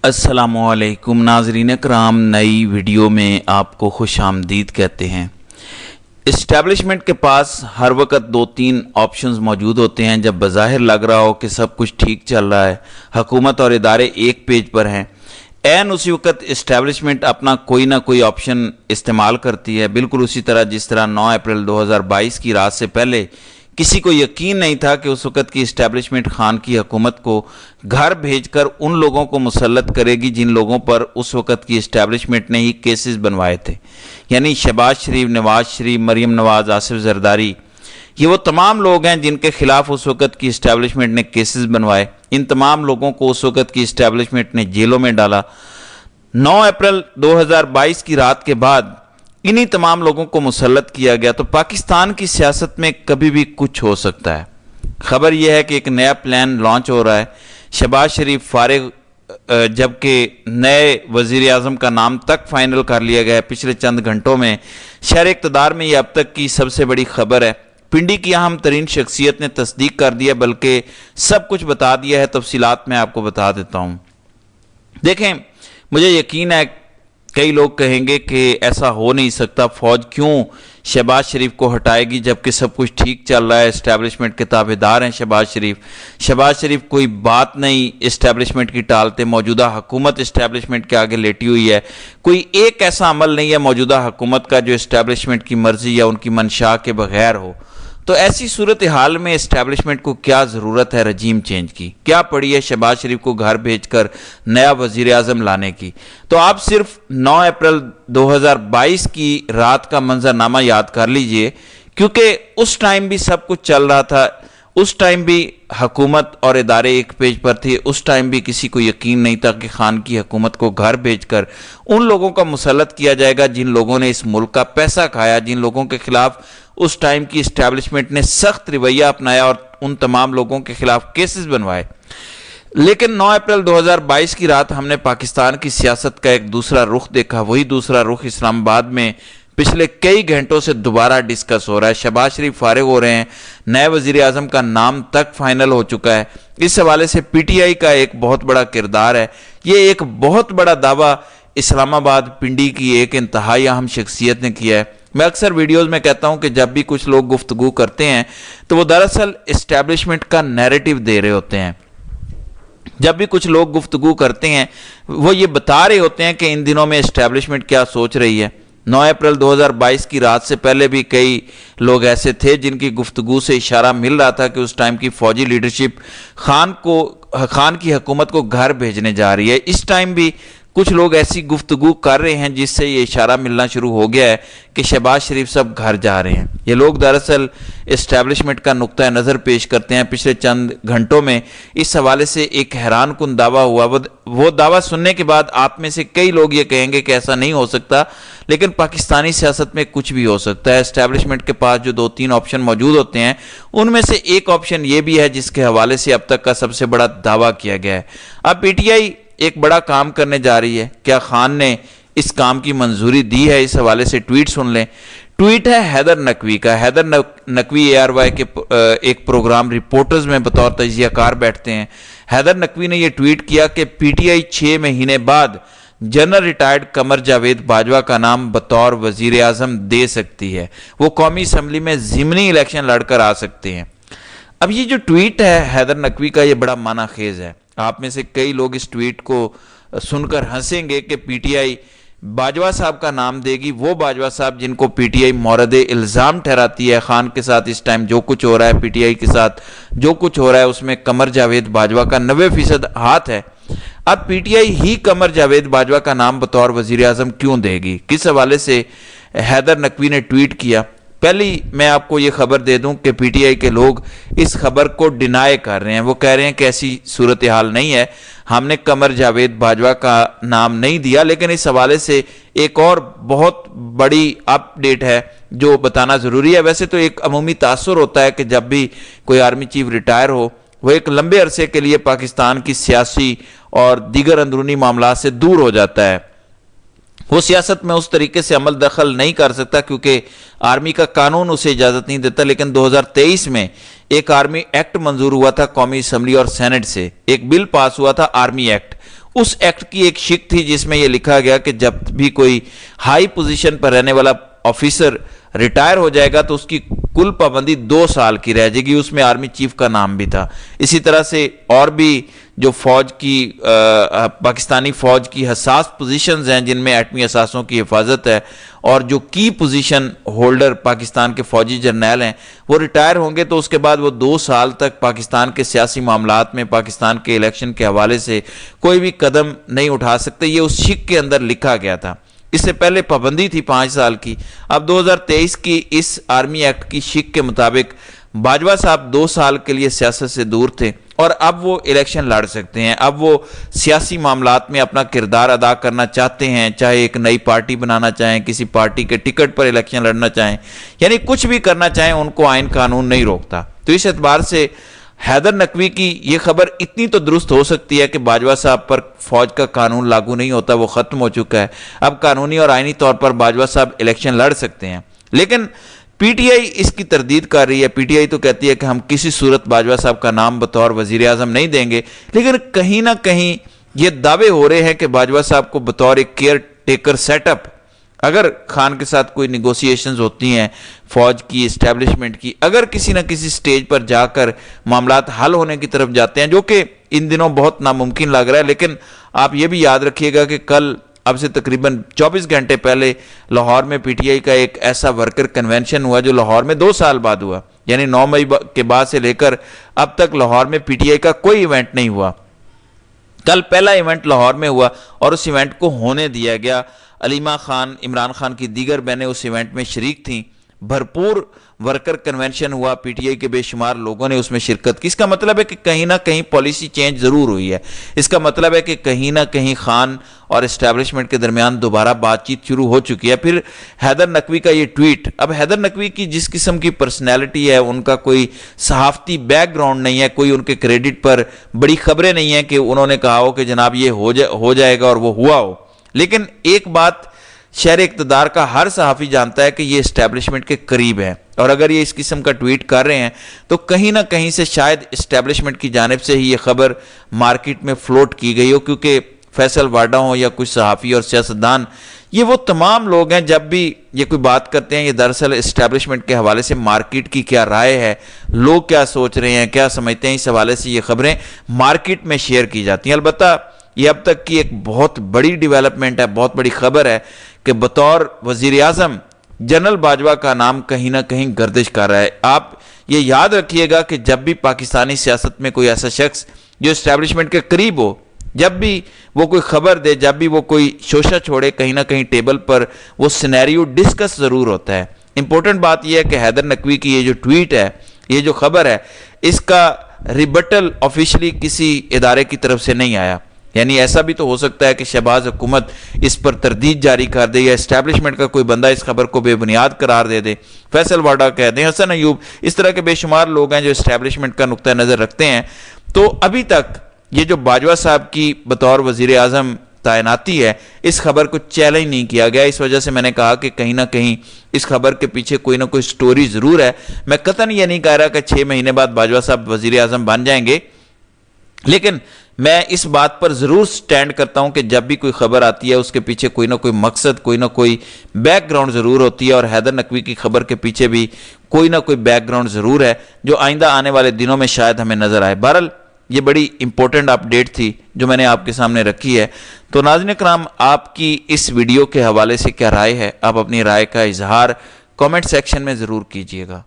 السلام علیکم ناظرین کرام، نئی ویڈیو میں آپ کو خوش آمدید کہتے ہیں۔ اسٹیبلشمنٹ کے پاس ہر وقت دو تین آپشنز موجود ہوتے ہیں۔ جب بظاہر لگ رہا ہو کہ سب کچھ ٹھیک چل رہا ہے، حکومت اور ادارے ایک پیج پر ہیں، اسی وقت اسٹیبلشمنٹ اپنا کوئی نہ کوئی آپشن استعمال کرتی ہے، بالکل اسی طرح جس طرح 9 اپریل 2022 کی رات سے پہلے کسی کو یقین نہیں تھا کہ اس وقت کی اسٹیبلشمنٹ خان کی حکومت کو گھر بھیج کر ان لوگوں کو مسلط کرے گی جن لوگوں پر اس وقت کی اسٹیبلشمنٹ نے ہی کیسز بنوائے تھے، یعنی شہباز شریف، نواز شریف، مریم نواز، آصف زرداری۔ یہ وہ تمام لوگ ہیں جن کے خلاف اس وقت کی اسٹیبلشمنٹ نے کیسز بنوائے۔ ان تمام لوگوں کو اس وقت کی اسٹیبلشمنٹ نے جیلوں میں ڈالا۔ 9 اپریل 2022 کی رات کے بعد انہی تمام لوگوں کو مسلط کیا گیا۔ تو پاکستان کی سیاست میں کبھی بھی کچھ ہو سکتا ہے۔ خبر یہ ہے کہ ایک نیا پلان لانچ ہو رہا ہے۔ شہباز شریف فارغ، جبکہ نئے وزیر اعظم کا نام تک فائنل کر لیا گیا ہے پچھلے چند گھنٹوں میں۔ شہر اقتدار میں یہ اب تک کی سب سے بڑی خبر ہے۔ پنڈی کی اہم ترین شخصیت نے تصدیق کر دیا، بلکہ سب کچھ بتا دیا ہے۔ تفصیلات میں آپ کو بتا دیتا ہوں۔ دیکھیں، مجھے یقین ہے کئی لوگ کہیں گے کہ ایسا ہو نہیں سکتا، فوج کیوں شہباز شریف کو ہٹائے گی جبکہ سب کچھ ٹھیک چل رہا ہے، اسٹیبلشمنٹ کے تابعدار ہیں شہباز شریف کوئی بات نہیں اسٹیبلشمنٹ کی ٹالتے۔ موجودہ حکومت اسٹیبلشمنٹ کے آگے لیٹی ہوئی ہے، کوئی ایک ایسا عمل نہیں ہے موجودہ حکومت کا جو اسٹیبلشمنٹ کی مرضی یا ان کی منشا کے بغیر ہو۔ تو ایسی صورتحال میں اسٹیبلشمنٹ کو کیا ضرورت ہے رجیم چینج کی؟ کیا پڑی ہے شہباز شریف کو گھر بھیج کر نیا وزیر اعظم لانے کی؟ تو آپ صرف 9 اپریل 2022 کی رات کا منظرنامہ یاد کر لیجئے، کیونکہ اس ٹائم بھی سب کچھ چل رہا تھا، اس ٹائم بھی حکومت اور ادارے ایک پیج پر تھے، اس ٹائم بھی کسی کو یقین نہیں تھا کہ خان کی حکومت کو گھر بھیج کر ان لوگوں کا مسلط کیا جائے گا جن لوگوں نے اس ملک کا پیسہ کھایا، جن لوگوں کے خلاف اس ٹائم کی اسٹیبلشمنٹ نے سخت رویہ اپنایا اور ان تمام لوگوں کے خلاف کیسز بنوائے۔ لیکن 9 اپریل 2022 کی رات ہم نے پاکستان کی سیاست کا ایک دوسرا رخ دیکھا۔ وہی دوسرا رخ اسلام آباد میں پچھلے کئی گھنٹوں سے دوبارہ ڈسکس ہو رہا ہے۔ شہباز شریف فارغ ہو رہے ہیں، نئے وزیر اعظم کا نام تک فائنل ہو چکا ہے۔ اس حوالے سے پی ٹی آئی کا ایک بہت بڑا کردار ہے۔ یہ ایک بہت بڑا دعویٰ اسلام آباد پنڈی کی ایک انتہائی اہم شخصیت نے کیا ہے۔ میں اکثر ویڈیوز میں کہتا ہوں کہ جب بھی کچھ لوگ گفتگو کرتے ہیں تو وہ دراصل اسٹیبلشمنٹ کا نیریٹو دے رہے ہوتے ہیں۔ جب بھی کچھ لوگ گفتگو کرتے ہیں وہ یہ بتا رہے ہوتے ہیں کہ ان دنوں میں اسٹیبلشمنٹ کیا سوچ رہی ہے۔ 9 اپریل 2022 کی رات سے پہلے بھی کئی لوگ ایسے تھے جن کی گفتگو سے اشارہ مل رہا تھا کہ اس ٹائم کی فوجی لیڈرشپ خان کی حکومت کو گھر بھیجنے جا رہی ہے۔ اس ٹائم بھی کچھ لوگ ایسی گفتگو کر رہے ہیں جس سے یہ اشارہ ملنا شروع ہو گیا ہے کہ شہباز شریف سب گھر جا رہے ہیں۔ یہ لوگ دراصل اسٹیبلشمنٹ کا نقطہ نظر پیش کرتے ہیں۔ پچھلے چند گھنٹوں میں اس حوالے سے ایک حیران کن دعویٰ ہوا۔ وہ دعویٰ سننے کے بعد آپ میں سے کئی لوگ یہ کہیں گے کہ ایسا نہیں ہو سکتا، لیکن پاکستانی سیاست میں کچھ بھی ہو سکتا ہے۔ اسٹیبلشمنٹ کے پاس جو 2-3 آپشن موجود ہوتے ہیں ان میں سے ایک آپشن یہ بھی ہے جس کے حوالے سے اب تک کا سب سے بڑا دعویٰ کیا گیا ہے۔ اب پی ٹی آئی ایک بڑا کام کرنے جا رہی ہے۔ کیا خان نے اس کام کی منظوری دی ہے؟ اس حوالے سے ٹویٹ سن لیں۔ ٹویٹ ہے حیدر نقوی کا۔ حیدر نقوی ARY کے ایک پروگرام رپورٹرز میں بطور تجزیہ کار بیٹھتے ہیں۔ حیدر نقوی نے یہ ٹویٹ کیا کہ پی ٹی آئی 6 مہینے بعد جنرل ریٹائرڈ قمر جاوید باجوہ کا نام بطور وزیر اعظم دے سکتی ہے۔ وہ قومی اسمبلی میں ضمنی الیکشن لڑ کر آ سکتے ہیں۔ اب یہ جو ٹویٹ ہے حیدر نقوی کا، یہ بڑا معنی خیز ہے۔ آپ میں سے کئی لوگ اس ٹویٹ کو سن کر ہنسیں گے کہ پی ٹی آئی باجوہ صاحب کا نام دے گی، وہ باجوہ صاحب جن کو پی ٹی آئی مورد الزام ٹھہراتی ہے۔ خان کے ساتھ اس ٹائم جو کچھ ہو رہا ہے، پی ٹی آئی کے ساتھ جو کچھ ہو رہا ہے، اس میں قمر جاوید باجوہ کا 90% ہاتھ ہے۔ اب پی ٹی آئی ہی قمر جاوید باجوہ کا نام بطور وزیر اعظم کیوں دے گی؟ کس حوالے سے حیدر نقوی نے ٹویٹ کیا؟ پہلی میں آپ کو یہ خبر دے دوں کہ پی ٹی آئی کے لوگ اس خبر کو ڈینائی کر رہے ہیں۔ وہ کہہ رہے ہیں کہ ایسی صورتحال نہیں ہے، ہم نے قمر جاوید باجوہ کا نام نہیں دیا۔ لیکن اس حوالے سے ایک اور بہت بڑی اپ ڈیٹ ہے جو بتانا ضروری ہے۔ ویسے تو ایک عمومی تاثر ہوتا ہے کہ جب بھی کوئی آرمی چیف ریٹائر ہو وہ ایک لمبے عرصے کے لیے پاکستان کی سیاسی اور دیگر اندرونی معاملات سے دور ہو جاتا ہے۔ وہ سیاست میں اس طریقے سے عمل دخل نہیں کر سکتا کیونکہ آرمی کا قانون اسے اجازت نہیں دیتا، لیکن 2023 میں ایک آرمی ایکٹ منظور ہوا تھا قومی اسمبلی اور سینٹ سے، ایک بل پاس ہوا تھا آرمی ایکٹ۔ اس ایکٹ کی ایک شق تھی جس میں یہ لکھا گیا کہ جب بھی کوئی ہائی پوزیشن پر رہنے والا آفیسر ریٹائر ہو جائے گا تو اس کی کل پابندی 2 سال کی رہ جائے گی، اس میں آرمی چیف کا نام بھی تھا۔ اسی طرح سے اور بھی جو فوج کی پاکستانی فوج کی حساس پوزیشنز ہیں جن میں ایٹمی اثاثوں کی حفاظت ہے، اور جو کی پوزیشن ہولڈر پاکستان کے فوجی جرنیل ہیں وہ ریٹائر ہوں گے تو اس کے بعد وہ 2 سال تک پاکستان کے سیاسی معاملات میں پاکستان کے الیکشن کے حوالے سے کوئی بھی قدم نہیں اٹھا سکتے۔ یہ اس شق کے اندر لکھا گیا تھا۔ اس سے پہلے پابندی تھی 5 سال کی۔ اب 2023 کی اس آرمی ایکٹ کی شق کے مطابق باجوہ صاحب 2 سال کے لیے سیاست سے دور تھے اور اب وہ الیکشن لڑ سکتے ہیں، اب وہ سیاسی معاملات میں اپنا کردار ادا کرنا چاہتے ہیں، چاہے ایک نئی پارٹی بنانا چاہیں، کسی پارٹی کے ٹکٹ پر الیکشن لڑنا چاہیں، یعنی کچھ بھی کرنا چاہیں، ان کو آئین قانون نہیں روکتا۔ تو اس اعتبار سے حیدر نقوی کی یہ خبر اتنی تو درست ہو سکتی ہے کہ باجوہ صاحب پر فوج کا قانون لاگو نہیں ہوتا، وہ ختم ہو چکا ہے، اب قانونی اور آئینی طور پر باجوہ صاحب الیکشن لڑ سکتے ہیں۔ لیکن پی ٹی آئی اس کی تردید کر رہی ہے۔ پی ٹی آئی تو کہتی ہے کہ ہم کسی صورت باجوہ صاحب کا نام بطور وزیر اعظم نہیں دیں گے، لیکن کہیں نہ کہیں یہ دعوے ہو رہے ہیں کہ باجوہ صاحب کو بطور ایک کیئر ٹیکر سیٹ اپ، اگر خان کے ساتھ کوئی نیگوسیشنز ہوتی ہیں فوج کی اسٹیبلشمنٹ کی، اگر کسی نہ کسی سٹیج پر جا کر معاملات حل ہونے کی طرف جاتے ہیں، جو کہ ان دنوں بہت ناممکن لگ رہا ہے، لیکن آپ یہ بھی یاد رکھیے گا کہ کل اب سے تقریباً 24 گھنٹے پہلے لاہور میں پی ٹی آئی کا ایک ایسا ورکر کنونشن ہوا جو لاہور میں 2 سال بعد ہوا، یعنی 9 مئی کے بعد سے لے کر اب تک لاہور میں پی ٹی آئی کا کوئی ایونٹ نہیں ہوا۔ کل پہلا ایونٹ لاہور میں ہوا اور اس ایونٹ کو ہونے دیا گیا۔ علیمہ خان، عمران خان کی دیگر بہنیں اس ایونٹ میں شریک تھیں، بھرپور ورکر کنونشن ہوا، پی ٹی آئی کے بے شمار لوگوں نے اس میں شرکت کی۔ اس کا مطلب ہے کہ کہیں نہ کہیں پالیسی چینج ضرور ہوئی ہے، اس کا مطلب ہے کہ کہیں نہ کہیں خان اور اسٹیبلشمنٹ کے درمیان دوبارہ بات چیت شروع ہو چکی ہے۔ پھر حیدر نقوی کا یہ ٹویٹ، اب حیدر نقوی کی جس قسم کی پرسنالٹی ہے، ان کا کوئی صحافتی بیک گراؤنڈ نہیں ہے، کوئی ان کے کریڈٹ پر بڑی خبریں نہیں ہیں کہ انہوں نے کہا ہو کہ جناب یہ ہو جائے گا اور وہ ہوا ہو، لیکن ایک بات شہر اقتدار کا ہر صحافی جانتا ہے کہ یہ اسٹیبلشمنٹ کے قریب ہے، اور اگر یہ اس قسم کا ٹویٹ کر رہے ہیں تو کہیں نہ کہیں سے شاید اسٹیبلشمنٹ کی جانب سے ہی یہ خبر مارکیٹ میں فلوٹ کی گئی ہو، کیونکہ فیصل واڈا ہوں یا کچھ صحافی اور سیاستدان، یہ وہ تمام لوگ ہیں جب بھی یہ کوئی بات کرتے ہیں، یہ دراصل اسٹیبلشمنٹ کے حوالے سے مارکیٹ کی کیا رائے ہے، لوگ کیا سوچ رہے ہیں، کیا سمجھتے ہیں، اس حوالے سے یہ خبریں مارکیٹ میں شیئر کی جاتی ہیں۔ البتہ یہ اب تک کی ایک بہت بڑی ڈیولپمنٹ ہے، بہت بڑی خبر ہے کہ بطور وزیر اعظم جنرل باجوہ کا نام کہیں نہ کہیں گردش کر رہا ہے۔ آپ یہ یاد رکھیے گا کہ جب بھی پاکستانی سیاست میں کوئی ایسا شخص جو اسٹیبلشمنٹ کے قریب ہو، جب بھی وہ کوئی خبر دے، جب بھی وہ کوئی شوشہ چھوڑے، کہیں نہ کہیں ٹیبل پر وہ سینیریو ڈسکس ضرور ہوتا ہے۔ امپورٹنٹ بات یہ ہے کہ حیدر نقوی کی یہ جو ٹویٹ ہے، یہ جو خبر ہے، اس کا ریبٹل آفیشلی کسی ادارے کی طرف سے نہیں آیا، یعنی ایسا بھی تو ہو سکتا ہے کہ شہباز حکومت اس پر تردید جاری کر دے یا اسٹیبلشمنٹ کا کوئی بندہ اس خبر کو بے بنیاد قرار دے دے، فیصل واڈا کہہ دیں، حسن ایوب، اس طرح کے بے شمار لوگ ہیں جو اسٹیبلشمنٹ کا نقطہ نظر رکھتے ہیں۔ تو ابھی تک یہ جو باجوہ صاحب کی بطور وزیر اعظم تعیناتی ہے، اس خبر کو چیلنج نہیں کیا گیا۔ اس وجہ سے میں نے کہا کہ کہیں نہ کہیں اس خبر کے پیچھے کوئی نہ کوئی سٹوری ضرور ہے۔ میں قطعاً یہ نہیں کہہ رہا کہ 6 مہینے بعد باجوہ صاحب وزیر اعظم بن جائیں گے، لیکن میں اس بات پر ضرور سٹینڈ کرتا ہوں کہ جب بھی کوئی خبر آتی ہے اس کے پیچھے کوئی نہ کوئی مقصد، کوئی نہ کوئی بیک گراؤنڈ ضرور ہوتی ہے، اور حیدر نقوی کی خبر کے پیچھے بھی کوئی نہ کوئی بیک گراؤنڈ ضرور ہے جو آئندہ آنے والے دنوں میں شاید ہمیں نظر آئے۔ بہرحال یہ بڑی امپورٹنٹ اپڈیٹ تھی جو میں نے آپ کے سامنے رکھی ہے۔ تو ناظرین کرام، آپ کی اس ویڈیو کے حوالے سے کیا رائے ہے؟ آپ اپنی رائے کا اظہار کامنٹ سیکشن میں ضرور کیجیے گا۔